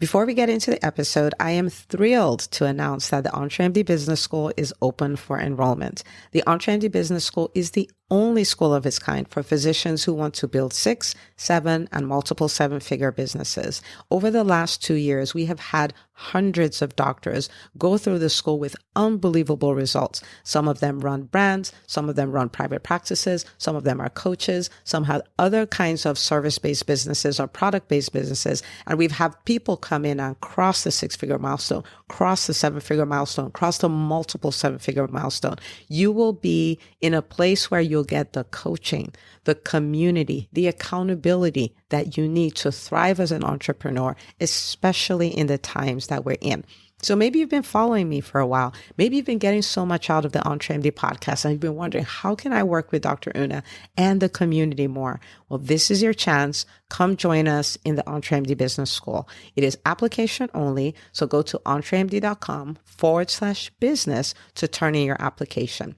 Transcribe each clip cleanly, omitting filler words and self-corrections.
Before we get into the episode, I am thrilled to announce that the EntreMD Business School is open for enrollment. The EntreMD Business School is the only school of its kind for physicians who want to build 6, 7, and multiple 7-figure businesses. Over the last 2 years, we have had hundreds of doctors go through the school with unbelievable results. Some of them run brands, some of them run private practices, some of them are coaches, some have other kinds of service-based businesses or product-based businesses. And we've had people come in and cross the 6-figure milestone, cross the 7-figure milestone, cross the multiple 7-figure milestone. You will be in a place where you'll get the coaching, the community, the accountability that you need to thrive as an entrepreneur, especially in the times that we're in. So maybe you've been following me for a while. Maybe you've been getting so much out of the EntreMD podcast and you've been wondering, how can I work with Dr. Una and the community more? Well, this is your chance. Come join us in the EntreMD Business School. It is application only. So go to entremd.com/business to turn in your application.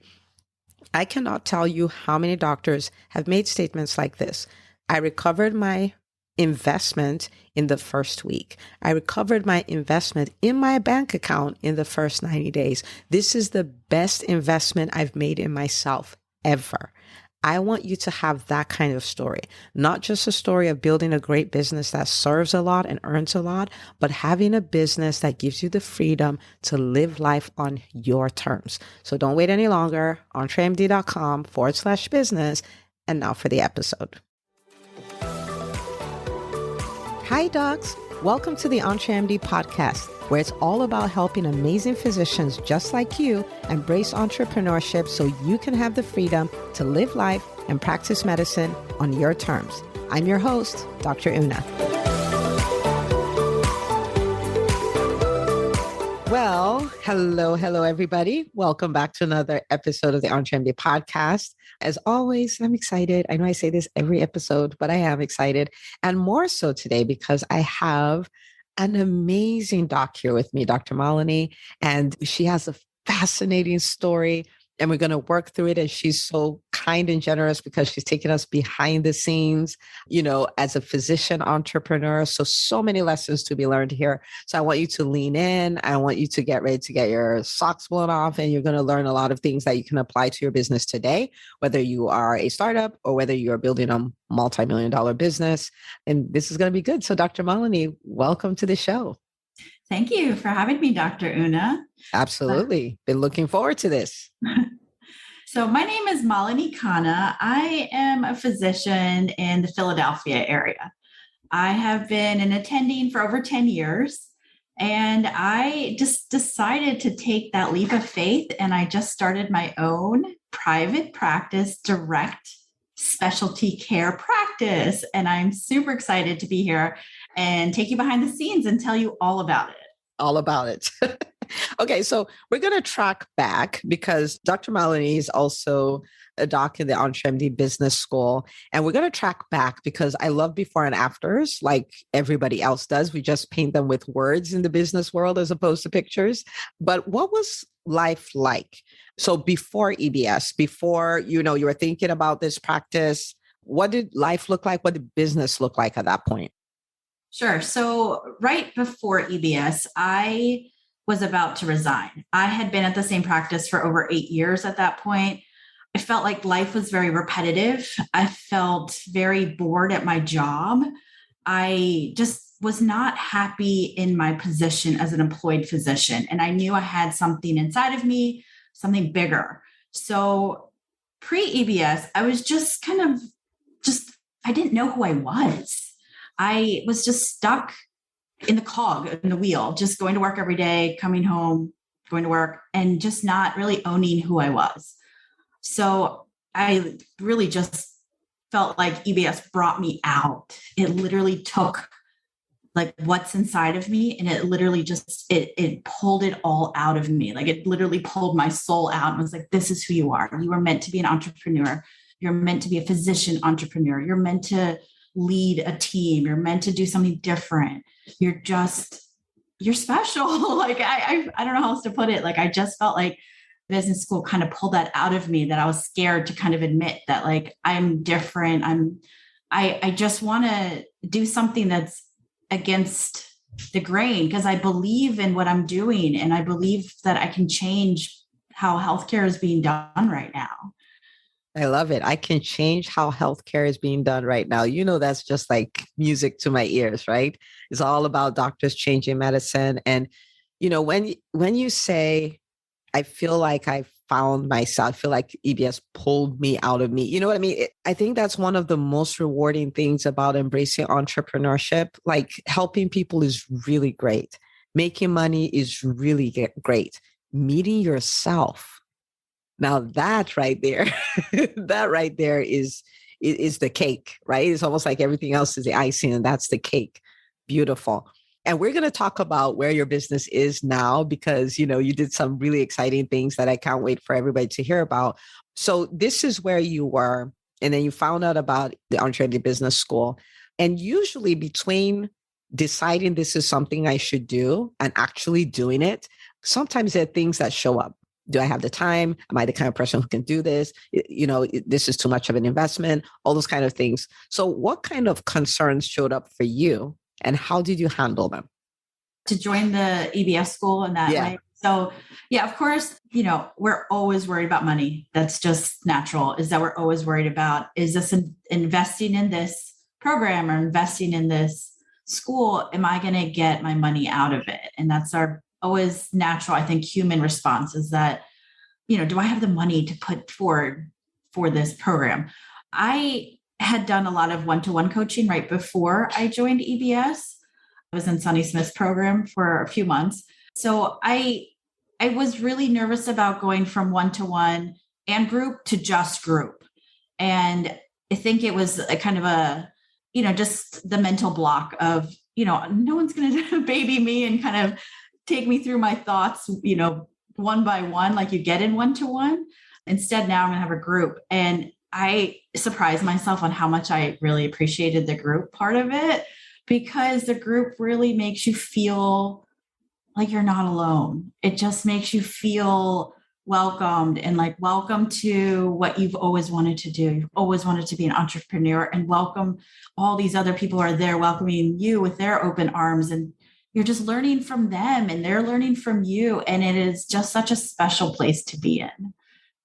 I cannot tell you how many doctors have made statements like this. I recovered my investment in the first week. I recovered my investment in my bank account in the first 90 days. This is the best investment I've made in myself ever. I want you to have that kind of story, not just a story of building a great business that serves a lot and earns a lot, but having a business that gives you the freedom to live life on your terms. So don't wait any longer. entremd.com/business. And now for the episode. Hi, docs. Welcome to the EntreMD podcast, where it's all about helping amazing physicians just like you embrace entrepreneurship so you can have the freedom to live life and practice medicine on your terms. I'm your host, Dr. Una. Well, hello, everybody. Welcome back to another episode of the EntreMD podcast. As always, I'm excited. I know I say this every episode, but I am excited. And more so today because I have an amazing doc here with me, Dr. Malini, and she has a fascinating story. And we're going to work through it. And she's so kind and generous because she's taking us behind the scenes, as a physician entrepreneur. So many lessons to be learned here. So I want you to lean in. I want you to get ready to get your socks blown off. And you're going to learn a lot of things that you can apply to your business today, whether you are a startup or whether you are building a multi-million-dollar business. And this is going to be good. So Dr. Malini, welcome to the show. Thank you for having me, Dr. Una. Absolutely. Been looking forward to this. So my name is Malini Khanna. I am a physician in the Philadelphia area. I have been an attending for over 10 years, and I just decided to take that leap of faith, and I just started my own private practice, direct specialty care practice. And I'm super excited to be here and take you behind the scenes and tell you all about it. All about it. Okay, so we're going to track back because Dr. Malini is also a doc in the EntreMD Business School. And we're going to track back because I love before and afters like everybody else does. We just paint them with words in the business world as opposed to pictures. But what was life like? So before EBS, before, you were thinking about this practice, what did life look like? What did business look like at that point? Sure. So right before EBS, I was about to resign. I had been at the same practice for over 8 years at that point. I felt like life was very repetitive. I felt very bored at my job. I just was not happy in my position as an employed physician. And I knew I had something inside of me, something bigger. So pre-EBS, I was just I didn't know who I was. I was just stuck in the cog, in the wheel, just going to work every day, coming home, going to work, and just not really owning who I was. So I really just felt like EBS brought me out. It literally took like what's inside of me, and it literally just, it pulled it all out of me. Like it literally pulled my soul out and was like, this is who you are. You were meant to be an entrepreneur. You're meant to be a physician entrepreneur. You're meant to lead a team. You're meant to do something different. You're special. Like, I don't know how else to put it. Like, I just felt like business school kind of pulled that out of me, that I was scared to kind of admit that, like, I'm different. I just want to do something that's against the grain because I believe in what I'm doing and I believe that I can change how healthcare is being done right now. I love it. I can change how healthcare is being done right now. That's just like music to my ears, right? It's all about doctors changing medicine. And, when you say, I feel like I found myself, I feel like EBS pulled me out of me. You know what I mean? I think that's one of the most rewarding things about embracing entrepreneurship. Like helping people is really great. Making money is really great. Meeting yourself, now that right there, that right there is the cake, right? It's almost like everything else is the icing and that's the cake. Beautiful. And we're going to talk about where your business is now because, you did some really exciting things that I can't wait for everybody to hear about. So this is where you were, and then you found out about the EntreMD Business School. And usually between deciding this is something I should do and actually doing it, sometimes there are things that show up. Do I have the time? Am I the kind of person who can do this? This is too much of an investment, all those kind of things. So what kind of concerns showed up for you and how did you handle them? To join the EBS school in that way. So yeah, of course, we're always worried about money. That's just natural, is that we're always worried about, is this investing in this program or investing in this school? Am I going to get my money out of it? And that's our always natural, I think, human response is that, do I have the money to put forward for this program? I had done a lot of one-to-one coaching right before I joined EBS. I was in Sunny Smith's program for a few months. So I was really nervous about going from one-to-one and group to just group. And I think it was a kind of a, just the mental block of, no one's going to baby me and kind of take me through my thoughts, one by one, like you get in one-to-one. Instead, now I'm going to have a group. And I surprised myself on how much I really appreciated the group part of it, because the group really makes you feel like you're not alone. It just makes you feel welcomed and like, welcome to what you've always wanted to do. You've always wanted to be an entrepreneur, and welcome all these other people are there welcoming you with their open arms, and you're just learning from them and they're learning from you. And it is just such a special place to be in.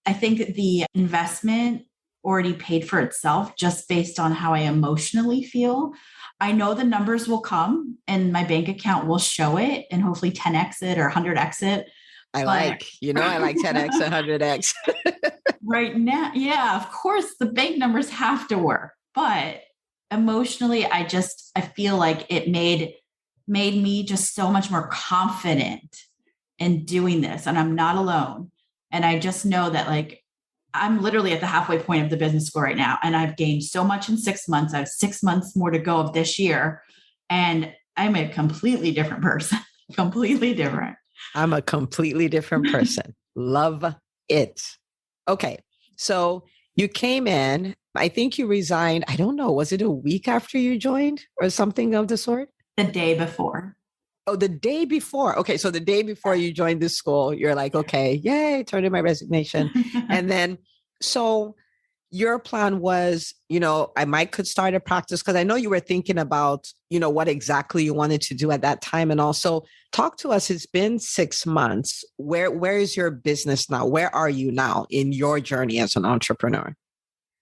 I think the investment already paid for itself just based on how I emotionally feel. I know the numbers will come and my bank account will show it and hopefully 10x it or 100x it. I like 10x, 100x. Right now, yeah, of course, the bank numbers have to work. But emotionally, I feel like it made me just so much more confident in doing this. And I'm not alone. And I just know that like, I'm literally at the halfway point of the business school right now. And I've gained so much in 6 months. I have 6 months more to go of this year. And I'm a completely different person, completely different. I'm a completely different person. Love it. Okay. So you came in, I think you resigned. I don't know. Was it a week after you joined or something of the sort? The day before. Oh, the day before. Okay. So the day before you joined this school, you're like, okay, yay, turn in my resignation. And then, so your plan was, I could start a practice, because I know you were thinking about, what exactly you wanted to do at that time. And also talk to us. It's been 6 months. Where is your business now? Where are you now in your journey as an entrepreneur?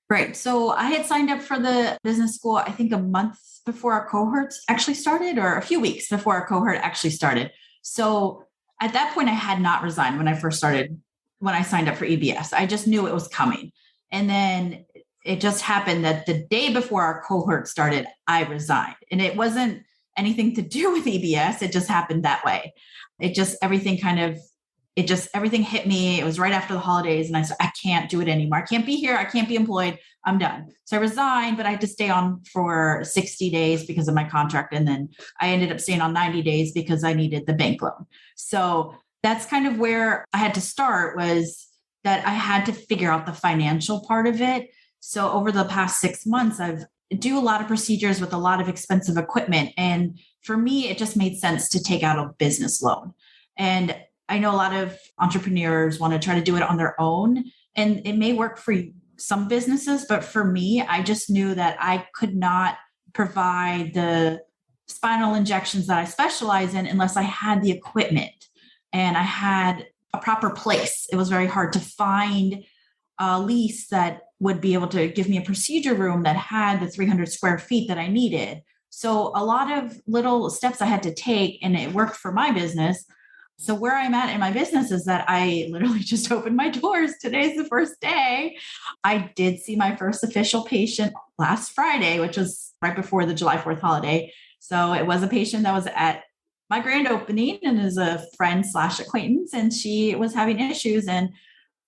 Right. So I had signed up for the business school, I think a month before our cohorts actually started, or a few weeks before our cohort actually started. So at that point, I had not resigned when I signed up for EBS. I just knew it was coming. And then it just happened that the day before our cohort started, I resigned. And it wasn't anything to do with EBS. It just happened that way. Everything hit me. It was right after the holidays. And I said, I can't do it anymore. I can't be here. I can't be employed. I'm done. So I resigned, but I had to stay on for 60 days because of my contract. And then I ended up staying on 90 days because I needed the bank loan. So that's kind of where I had to start, was that I had to figure out the financial part of it. So over the past 6 months, I've do a lot of procedures with a lot of expensive equipment. And for me, it just made sense to take out a business loan. And I know a lot of entrepreneurs want to try to do it on their own, and it may work for some businesses, but for me, I just knew that I could not provide the spinal injections that I specialize in unless I had the equipment and I had a proper place. It was very hard to find a lease that would be able to give me a procedure room that had the 300 square feet that I needed. So a lot of little steps I had to take, and it worked for my business. So where I'm at in my business is that I literally just opened my doors. Today's the first day. I did see my first official patient last Friday, which was right before the July 4th holiday. So it was a patient that was at my grand opening and is a friend / acquaintance, and she was having issues. And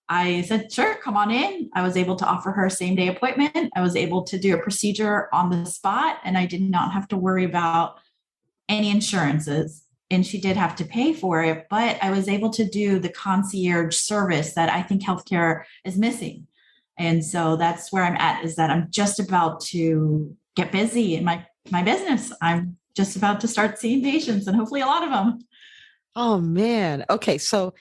I said, sure, come on in. I was able to offer her a same day appointment. I was able to do a procedure on the spot, and I did not have to worry about any insurances. And she did have to pay for it, but I was able to do the concierge service that I think healthcare is missing. And so that's where I'm at, is that I'm just about to get busy in my business. I'm just about to start seeing patients, and hopefully a lot of them. Oh man. Okay. So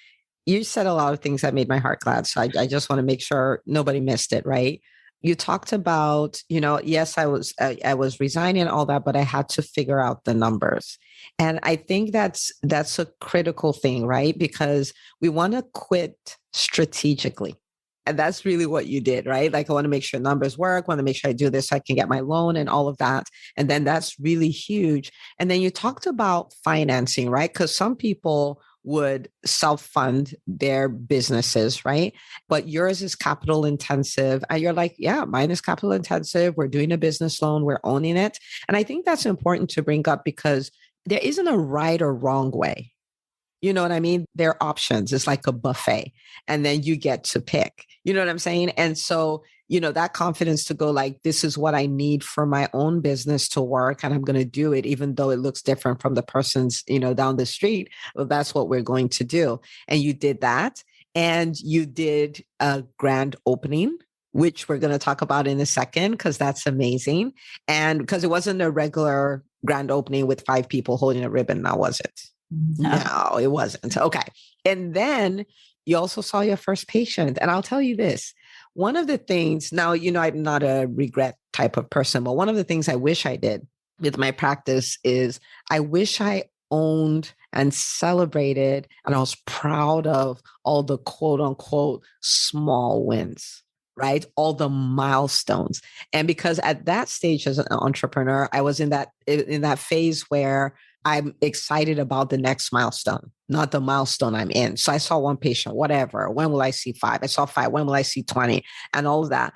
you said a lot of things that made my heart glad. So I just want to make sure nobody missed it, right? You talked about, yes, I was resigning and all that, but I had to figure out the numbers. And I think that's a critical thing, right? Because we want to quit strategically. And that's really what you did, right? Like, I want to make sure numbers work, want to make sure I do this so I can get my loan and all of that. And then that's really huge. And then you talked about financing, right? Because some people would self-fund their businesses, right? But yours is capital intensive. And you're like, yeah, mine is capital intensive. We're doing a business loan. We're owning it. And I think that's important to bring up because there isn't a right or wrong way. You know what I mean? There are options. It's like a buffet, and then you get to pick. You know what I'm saying? And so, that confidence to go like, this is what I need for my own business to work, and I'm going to do it, even though it looks different from the person's, down the street. Well, that's what we're going to do. And you did that. And you did a grand opening, which we're going to talk about in a second, because that's amazing. And because it wasn't a regular grand opening with 5 people holding a ribbon, now was it? No, it wasn't. Okay. And then you also saw your first patient. And I'll tell you this, one of the things now, I'm not a regret type of person, but one of the things I wish I did with my practice is I wish I owned and celebrated, and I was proud of all the quote unquote small wins, right? All the milestones. And because at that stage as an entrepreneur, I was in that phase where I'm excited about the next milestone, not the milestone I'm in. So I saw 1 patient, whatever. When will I see 5? I saw 5. When will I see 20? And all of that.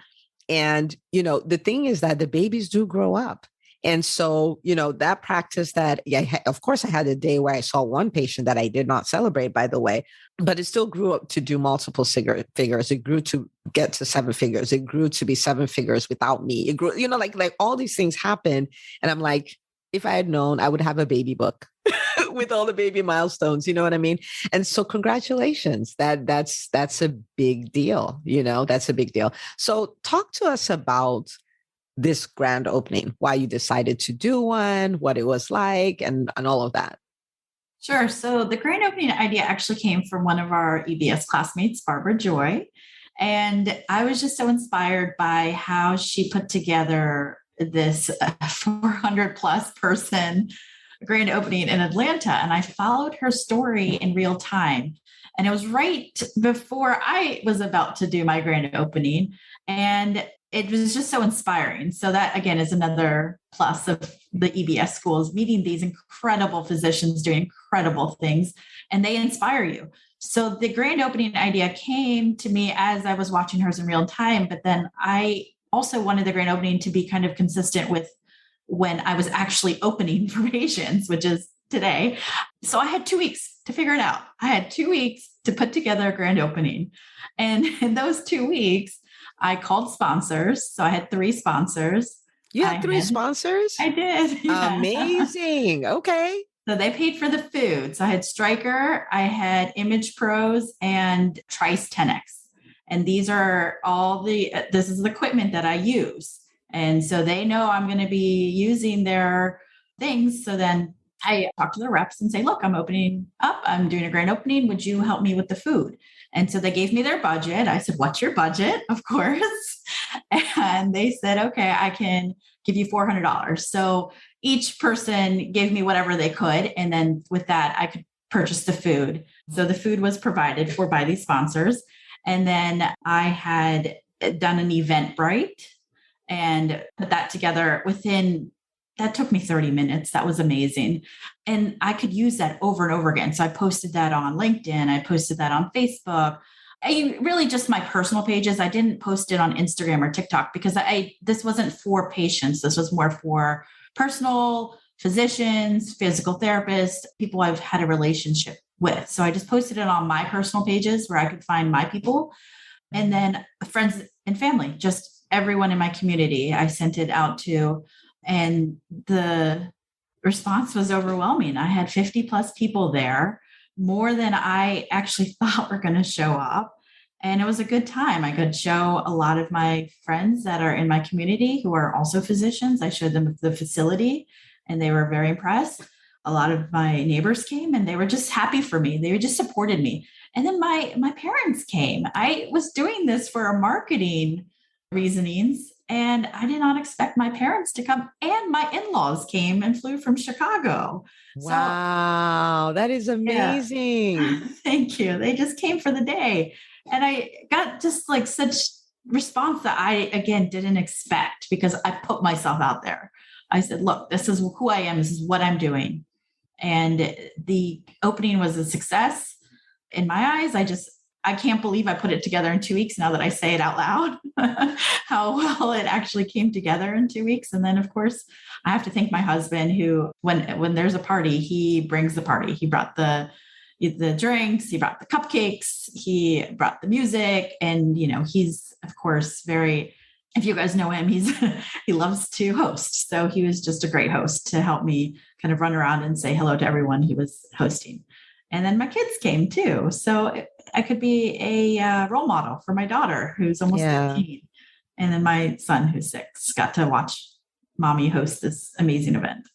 And, the thing is that the babies do grow up. And so, that practice that, of course, I had a day where I saw 1 patient that I did not celebrate, by the way, but it still grew up to do multiple figures. It grew to get to 7 figures. It grew to be 7 figures without me. It grew, like all these things happen. And I'm like, if I had known, I would have a baby book with all the baby milestones. You know what I mean? And so congratulations. That's a big deal. That's a big deal. So talk to us about this grand opening, why you decided to do one, what it was like, and all of that. Sure. So the grand opening idea actually came from one of our EBS classmates, Barbara Joy. And I was just so inspired by how she put together this 400 plus person grand opening in Atlanta. And I followed her story in real time. And it was right before I was about to do my grand opening. And it was just so inspiring. So that, again, is another plus of the EBS schools, meeting these incredible physicians doing incredible things, and they inspire you. So the grand opening idea came to me as I was watching hers in real time. But then I also wanted the grand opening to be kind of consistent with when I was actually opening for patients, which is today. So I had 2 weeks to figure it out. I had 2 weeks to put together a grand opening. And in those 2 weeks, I called sponsors. So I had 3 sponsors. You had 3 sponsors? I did. Yeah. Amazing. Okay. So they paid for the food. So I had Stryker, I had Image Pros, and Trice 10X. And these are this is the equipment that I use. And so they know I'm going to be using their things. So then I talk to the reps and say, look, I'm opening up. I'm doing a grand opening. Would you help me with the food? And so they gave me their budget. I said, what's your budget? Of course. And they said, okay, I can give you $400. So each person gave me whatever they could. And then with that, I could purchase the food. So the food was provided for by these sponsors. And then I had done an Eventbrite and put that together that took me 30 minutes. That was amazing. And I could use that over and over again. So I posted that on LinkedIn. I posted that on Facebook. Really just my personal pages. I didn't post it on Instagram or TikTok because this wasn't for patients. This was more for personal physicians, physical therapists, people I've had a relationship with. So I just posted it on my personal pages where I could find my people. And then friends and family, just everyone in my community, I sent it out to. And the response was overwhelming. I had 50 plus people there, more than I actually thought were going to show up. And it was a good time. I could show a lot of my friends that are in my community who are also physicians. I showed them the facility and they were very impressed. A lot of my neighbors came and they were just happy for me. They just supported me. And then my parents came. I was doing this for a marketing reasonings. And I did not expect my parents to come. And my in-laws came and flew from Chicago. Wow, that is amazing. Yeah. Thank you. They just came for the day. And I got just like such response that I, again, didn't expect because I put myself out there. I said, look, this is who I am. This is what I'm doing. And the opening was a success. In my eyes, I can't believe I put it together in 2 weeks now that I say it out loud, how well it actually came together in 2 weeks. And then, of course, I have to thank my husband who, when there's a party, he brings the party. He brought the drinks, he brought the cupcakes, he brought the music. And, he's, of course, if you guys know him, he loves to host. So he was just a great host to help me kind of run around and say hello to everyone he was hosting. And then my kids came too. So I could be a role model for my daughter who's almost 15. And then my son who's 6 got to watch mommy host this amazing event.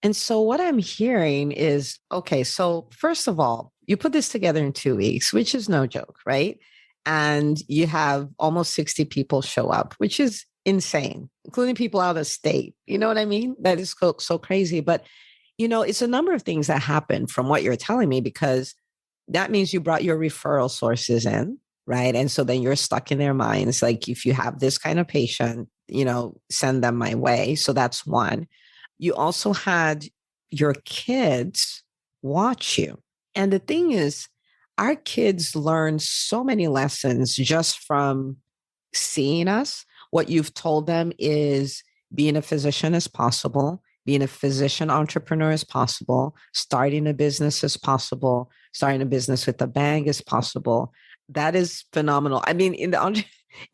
And so what I'm hearing is, okay, so first of all, you put this together in 2 weeks, which is no joke, right? And you have almost 60 people show up, which is insane, including people out of state. You know what I mean? That is so crazy. But it's a number of things that happen from what you're telling me, because that means you brought your referral sources in, right? And so then you're stuck in their minds. Like, if you have this kind of patient, send them my way. So that's one. You also had your kids watch you. And the thing is, our kids learn so many lessons just from seeing us. What you've told them is being a physician is possible. Being a physician entrepreneur is possible. Starting a business is possible. Starting a business with a bang is possible. That is phenomenal. I mean, in the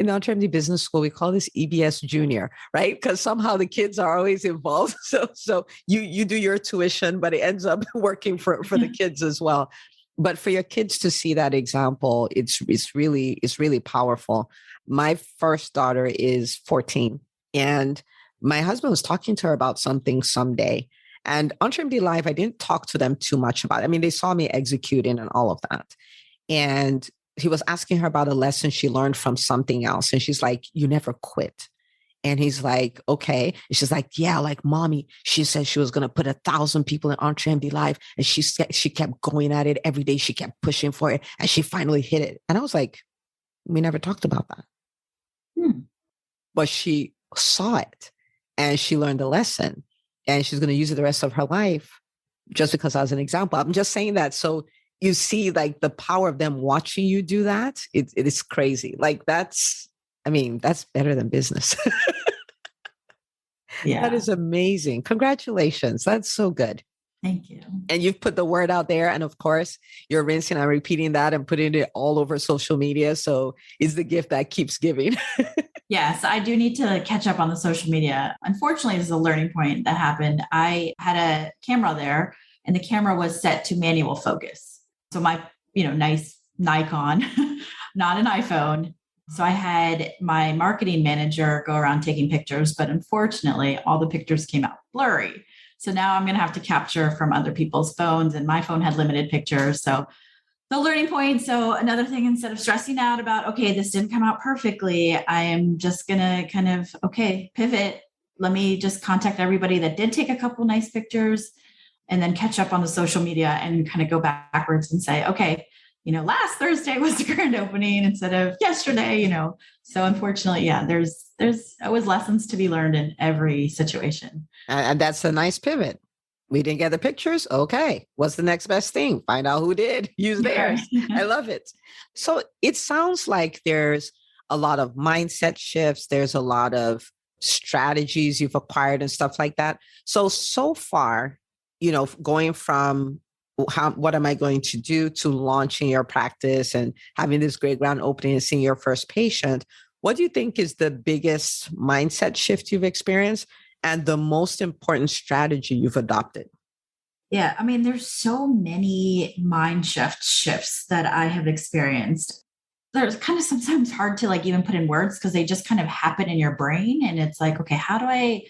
EntreMD Business School, we call this EBS Junior, right? Because somehow the kids are always involved. So you do your tuition, but it ends up working for the kids as well. But for your kids to see that example, it's really powerful. My first daughter is 14, and my husband was talking to her about something someday. And EntreMD Live, I didn't talk to them too much about it. I mean, they saw me executing and all of that. And he was asking her about a lesson she learned from something else. And she's like, you never quit. And he's like, okay. And she's like, yeah, like mommy, she said she was going to put 1,000 people in EntreMD Live. And she kept going at it every day. She kept pushing for it. And she finally hit it. And I was like, we never talked about that. But she saw it. And she learned the lesson, and she's going to use it the rest of her life just because I was an example. I'm just saying that. So you see, like, the power of them watching you do that. It is crazy. Like, that's better than business. Yeah. That is amazing. Congratulations. That's so good. Thank you. And you've put the word out there. And of course, you're rinsing and repeating that and putting it all over social media. So it's the gift that keeps giving. Yes, I do need to catch up on the social media. Unfortunately, this is a learning point that happened. I had a camera there, and the camera was set to manual focus. So my, nice Nikon, not an iPhone. So I had my marketing manager go around taking pictures, but unfortunately, all the pictures came out blurry. So now I'm going to have to capture from other people's phones, and my phone had limited pictures. So the learning point. So another thing, instead of stressing out about, okay, this didn't come out perfectly, I am just going to kind of, pivot let me just contact everybody that did take a couple nice pictures and then catch up on the social media and kind of go backwards and say, okay, last Thursday was the grand opening instead of yesterday, So unfortunately, yeah, there's always lessons to be learned in every situation. And that's a nice pivot. We didn't get the pictures. Okay. What's the next best thing? Find out who did. Use theirs. I love it. So it sounds like there's a lot of mindset shifts. There's a lot of strategies you've acquired and stuff like that. So far, going from what am I going to do to launching your practice and having this great grand opening and seeing your first patient, what do you think is the biggest mindset shift you've experienced and the most important strategy you've adopted? Yeah, I mean, there's so many mind shifts that I have experienced. There's kind of sometimes hard to even put in words because they just kind of happen in your brain. And it's like, okay, how do I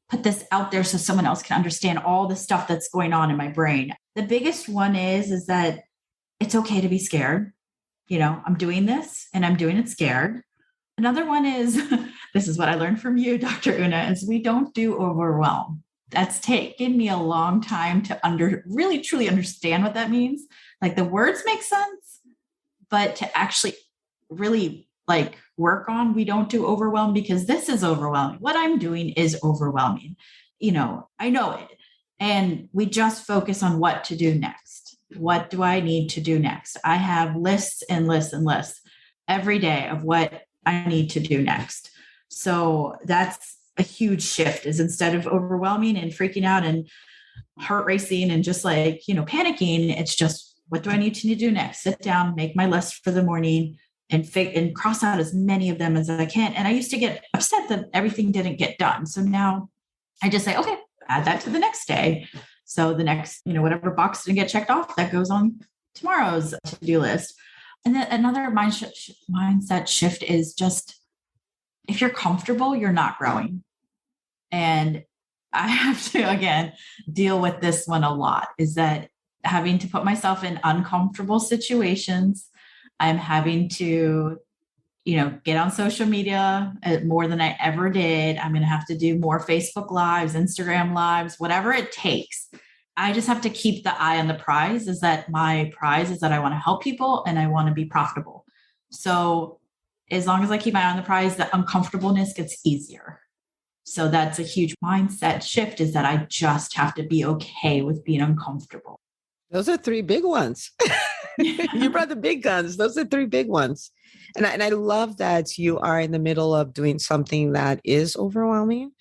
put this out there so someone else can understand all the stuff that's going on in my brain? The biggest one is that it's okay to be scared. I'm doing this and I'm doing it scared. Another one is, this is what I learned from you, Dr. Una, is we don't do overwhelm. That's taken me a long time to really truly understand what that means. Like the words make sense, but to actually really work on, we don't do overwhelm because this is overwhelming. What I'm doing is overwhelming. I know it. And we just focus on what to do next. What do I need to do next? I have lists and lists and lists every day of what I need to do next. So that's a huge shift, is instead of overwhelming and freaking out and heart racing and just panicking, it's just, what do I need to do next? Sit down, make my list for the morning and cross out as many of them as I can. And I used to get upset that everything didn't get done. So now I just say, okay, add that to the next day. So the next, whatever box didn't get checked off, that goes on tomorrow's to-do list. And then another mindset shift is just, if you're comfortable, you're not growing. And I have to, again, deal with this one a lot, is that having to put myself in uncomfortable situations. I'm having to, get on social media more than I ever did. I'm going to have to do more Facebook Lives, Instagram Lives, whatever it takes. I just have to keep the eye on the prize, is that my prize is that I want to help people and I want to be profitable. So as long as I keep my eye on the prize, the uncomfortableness gets easier. So that's a huge mindset shift, is that I just have to be okay with being uncomfortable. Those are three big ones. You brought the big guns. Those are three big ones. And I love that you are in the middle of doing something that is overwhelming,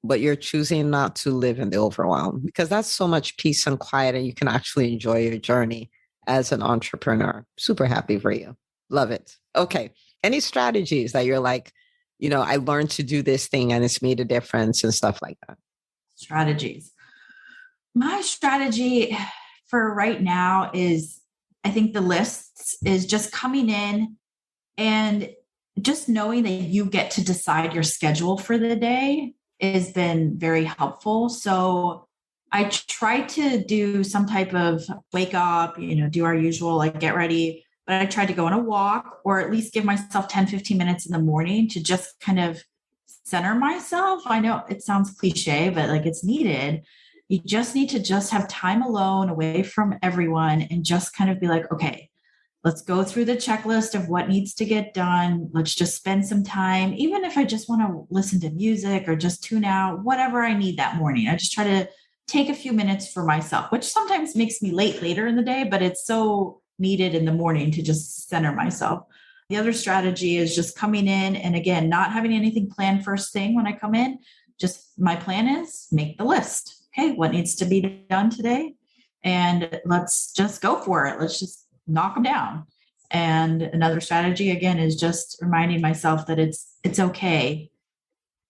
but you're choosing not to live in the overwhelm, because that's so much peace and quiet, and you can actually enjoy your journey as an entrepreneur. Super happy for you. Love it. Okay. Any strategies that you're like, I learned to do this thing and it's made a difference and stuff like that? Strategies. My strategy for right now is, I think the lists is just coming in and just knowing that you get to decide your schedule for the day has been very helpful. So I try to do some type of wake up, do our usual, get ready, but I try to go on a walk, or at least give myself 10, 15 minutes in the morning to just kind of center myself. I know it sounds cliche, but it's needed. You just need to just have time alone, away from everyone, and just kind of be like, okay, let's go through the checklist of what needs to get done. Let's just spend some time, even if I just want to listen to music or just tune out, whatever I need that morning. I just try to take a few minutes for myself, which sometimes makes me late later in the day, but it's so needed in the morning to just center myself. The other strategy is just coming in and, again, not having anything planned first thing when I come in. Just my plan is make the list. Okay, what needs to be done today? And let's just go for it. Let's just knock them down. And another strategy, again, is just reminding myself that it's okay.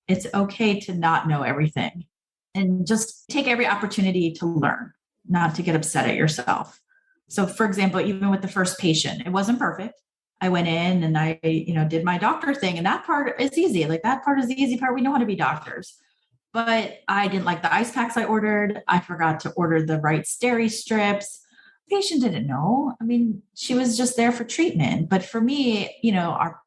It's okay to not know everything, and just take every opportunity to learn, not to get upset at yourself. So, for example, even with the first patient, it wasn't perfect. I went in and I, did my doctor thing, and that part is easy. That part is the easy part. We know how to be doctors. But I didn't like the ice packs I ordered. I forgot to order the right steri strips. The patient didn't know. I mean, she was just there for treatment. But for me, our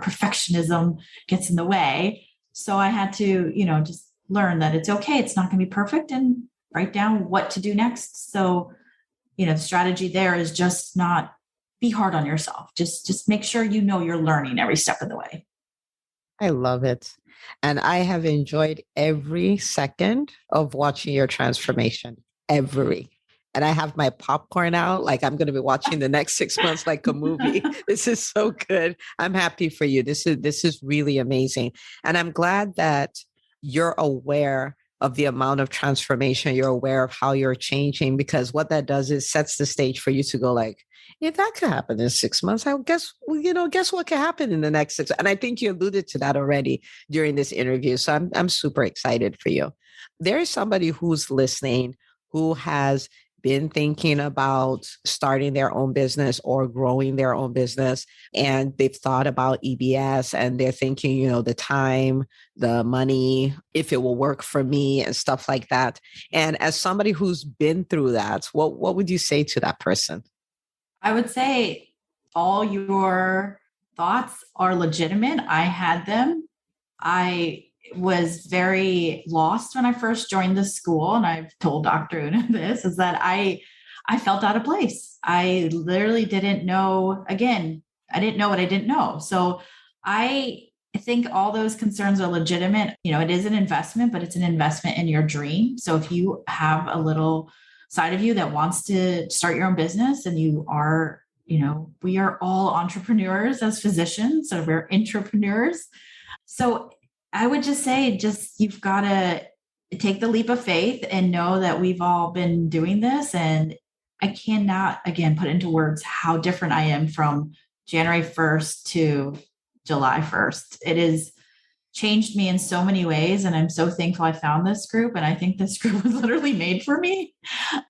perfectionism gets in the way. So I had to, just learn that it's okay. It's not going to be perfect, and write down what to do next. So, the strategy there is just not be hard on yourself. Just make sure you're learning every step of the way. I love it. And I have enjoyed every second of watching your transformation. Every. And I have my popcorn out. Like I'm going to be watching the next 6 months like a movie. This is so good. I'm happy for you. This is really amazing. And I'm glad that you're aware of the amount of transformation. You're aware of how you're changing, because what that does is sets the stage for you to go like, if that could happen in 6 months, I guess, guess what could happen in the next 6. And I think you alluded to that already during this interview. So I'm super excited for you. There is somebody who's listening who has been thinking about starting their own business or growing their own business. And they've thought about EBS and they're thinking, the time, the money, if it will work for me and stuff like that. And as somebody who's been through that, what would you say to that person? I would say all your thoughts are legitimate. I had them. I was very lost when I first joined the school. And I've told Dr. Una this, is that I felt out of place. I literally didn't know, again, I didn't know what I didn't know. So I think all those concerns are legitimate. It is an investment, but it's an investment in your dream. So if you have a little side of you that wants to start your own business, and you are, we are all entrepreneurs as physicians, so we're entrepreneurs. So I would just say, you've got to take the leap of faith and know that we've all been doing this. And I cannot, again, put into words how different I am from January 1st to July 1st. It is changed me in so many ways. And I'm so thankful I found this group. And I think this group was literally made for me.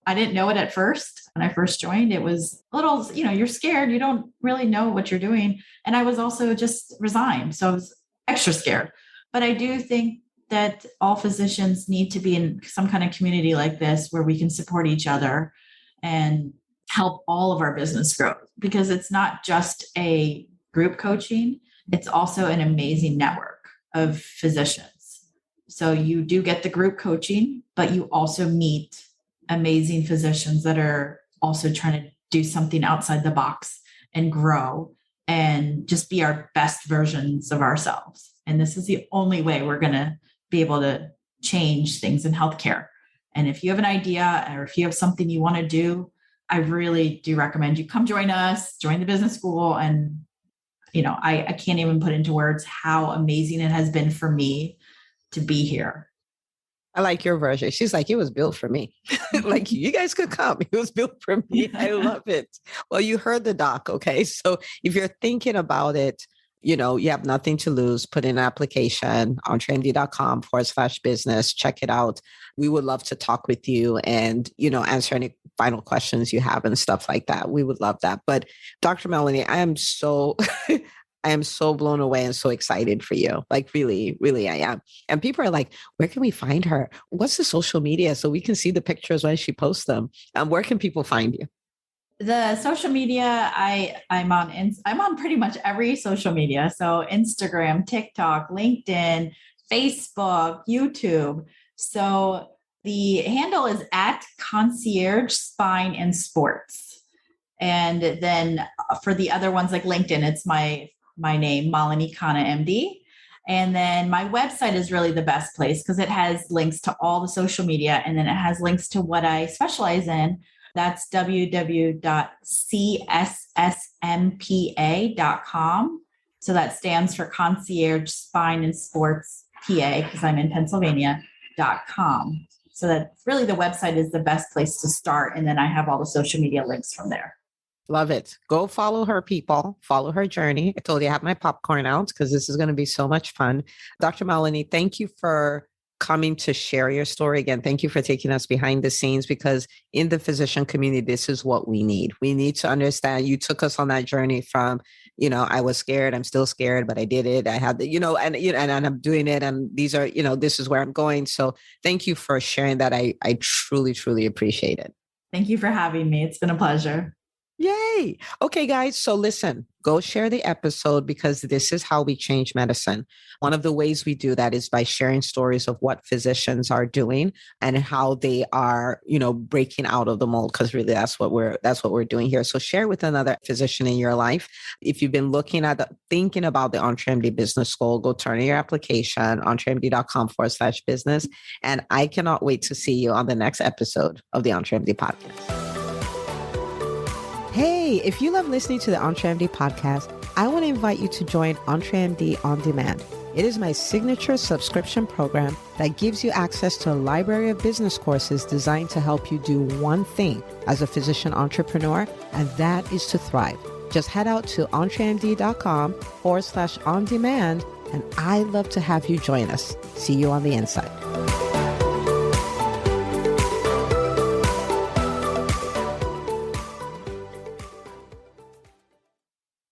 I didn't know it at first. When I first joined, it was a little, you're scared. You don't really know what you're doing. And I was also just resigned. So I was extra scared. But I do think that all physicians need to be in some kind of community like this, where we can support each other and help all of our business grow, because it's not just a group coaching. It's also an amazing network of physicians. So you do get the group coaching, but you also meet amazing physicians that are also trying to do something outside the box and grow and just be our best versions of ourselves. And this is the only way we're going to be able to change things in healthcare. And if you have an idea, or if you have something you want to do, I really do recommend you come join us, join the business school. And I can't even put into words how amazing it has been for me to be here. I like your version. She's like, it was built for me. Like, you guys could come. It was built for me. I love it. Well, you heard the doc. Okay. So if you're thinking about it, you have nothing to lose, put in an application on entremd.com/business. Check it out. We would love to talk with you and, answer any final questions you have and stuff like that. We would love that. But Dr. Malini, I am so blown away and so excited for you. Like, really, really, I am. And people are like, where can we find her? What's the social media so we can see the pictures when she posts them? Where can people find you? The social media, I'm on pretty much every social media. So Instagram, TikTok, LinkedIn, Facebook, YouTube. So the handle is at Concierge Spine and Sports. And then for the other ones like LinkedIn, it's my name, Malini Khanna, MD. And then my website is really the best place because it has links to all the social media, and then it has links to what I specialize in. That's www.cssmpa.com. So that stands for Concierge Spine and Sports PA, because I'm in Pennsylvania.com. So that really the website is the best place to start. And then I have all the social media links from there. Love it. Go follow her, people. Follow her journey. I told you I have my popcorn out because this is going to be so much fun. Dr. Malini, thank you for coming to share your story again. Thank you for taking us behind the scenes, because in the physician community, this is what we need. We need to understand. You took us on that journey from, I was scared. I'm still scared, but I did it. I had the, and I'm doing it. And these are, this is where I'm going. So thank you for sharing that. I truly, truly appreciate it. Thank you for having me. It's been a pleasure. Yay. Okay, guys. So listen, go share the episode because this is how we change medicine. One of the ways we do that is by sharing stories of what physicians are doing and how they are, breaking out of the mold. Because really that's what we're doing here. So share with another physician in your life. If you've been thinking about the EntreMD Business School, go turn in your application, entremd.com/business. And I cannot wait to see you on the next episode of the EntreMD podcast. Hey, if you love listening to the EntreMD podcast, I want to invite you to join EntreMD On Demand. It is my signature subscription program that gives you access to a library of business courses designed to help you do one thing as a physician entrepreneur, and that is to thrive. Just head out to entremd.com/on demand, and I'd love to have you join us. See you on the inside.